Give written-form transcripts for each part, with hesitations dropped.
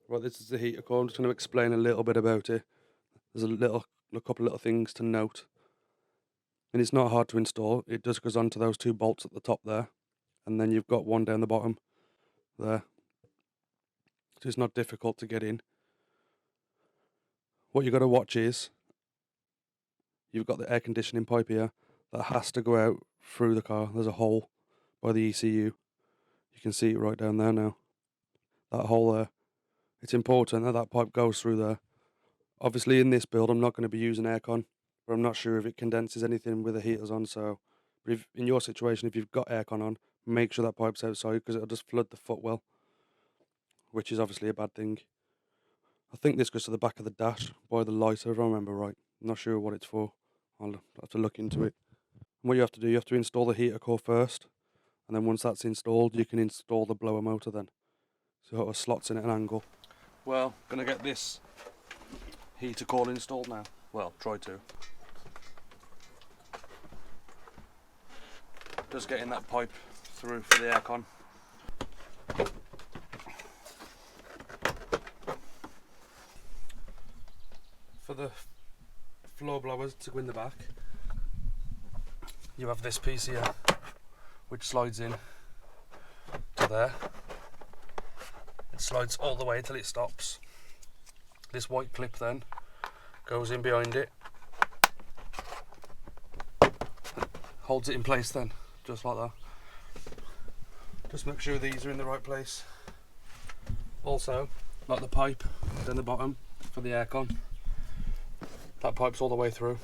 Right, this is the heater core. I'm just going to explain a little bit about it. There's a couple little things to note. And it's not hard to install. It just goes onto those two bolts at the top there. And then you've got one down the bottom there. So it's not difficult to get in. What you've got to watch is you've got the air conditioning pipe here that has to go out through the car. There's a hole by the ECU. You can see it right down there now. That hole there. It's important that that pipe goes through there. Obviously in this build I'm not going to be using aircon, but I'm not sure if it condenses anything with the heaters on, so but if, in your situation, if you've got aircon on, make sure that pipe's outside because it'll just flood the footwell, which is obviously a bad thing. I think this goes to the back of the dash by the lighter, if I remember right. I'm not sure what it's for. I'll have to look into it. And what you have to do, you have to install the heater core first, and then once that's installed, you can install the blower motor then. So it slots in at an angle. Well, gonna get this heater core installed now. Well, try to. Just getting that pipe through for the aircon. For the floor blowers to go in the back, you have this piece here, which slides in to there. It slides all the way till it stops. This white clip then goes in behind it, holds it in place then, just like that. Just make sure these are in the right place. Also, like the pipe down the bottom for the aircon, that pipe's all the way through,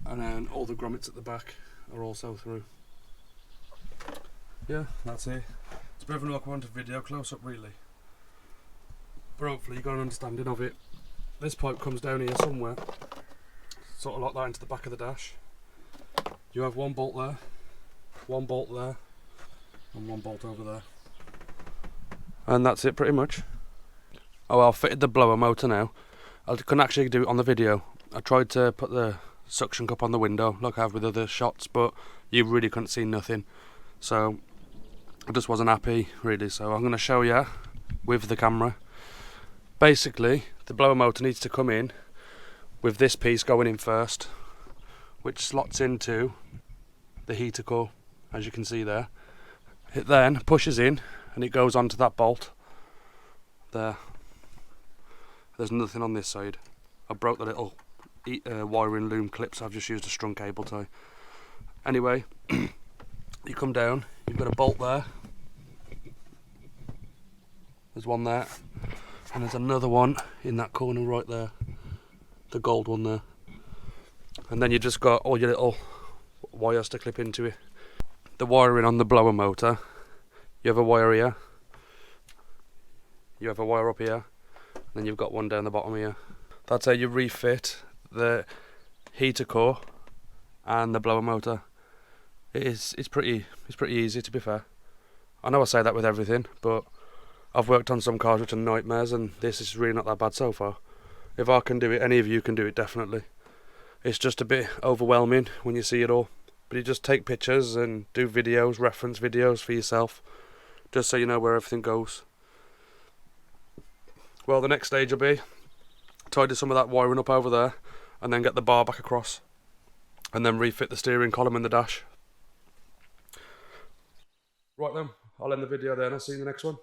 and then all the grommets at the back are also through. Yeah, that's it. It's a bit of an awkward video, close up really, but hopefully you got an understanding of it. This pipe comes down here somewhere, sort of like that into the back of the dash. You have one bolt there, and one bolt over there. And that's it pretty much. Oh, I've fitted the blower motor now. I couldn't actually do it on the video. I tried to put the suction cup on the window like I have with other shots, but you really couldn't see nothing. So I just wasn't happy really, so I'm going to show you with the camera. Basically, the blower motor needs to come in with this piece going in first, which slots into the heater core, as you can see there. It then pushes in and it goes onto that bolt there. There's nothing on this side. I broke the little wiring loom clip, so I've just used a strung cable tie. Anyway, you come down, you've got a bolt there. There's one there, and there's another one in that corner right there, the gold one there. And then you just got all your little wires to clip into it. The wiring on the blower motor, you have a wire here, you have a wire up here, and then you've got one down the bottom here. That's how you refit the heater core and the blower motor. It's pretty easy, to be fair. I know I say that with everything, but I've worked on some cars which are nightmares, and this is really not that bad so far. If I can do it, any of you can do it definitely. It's just a bit overwhelming when you see it all. But you just take pictures and do videos, reference videos for yourself, just so you know where everything goes. Well, the next stage will be tidy some of that wiring up over there, and then get the bar back across, and then refit the steering column and the dash. Right then, I'll end the video there and I'll see you in the next one.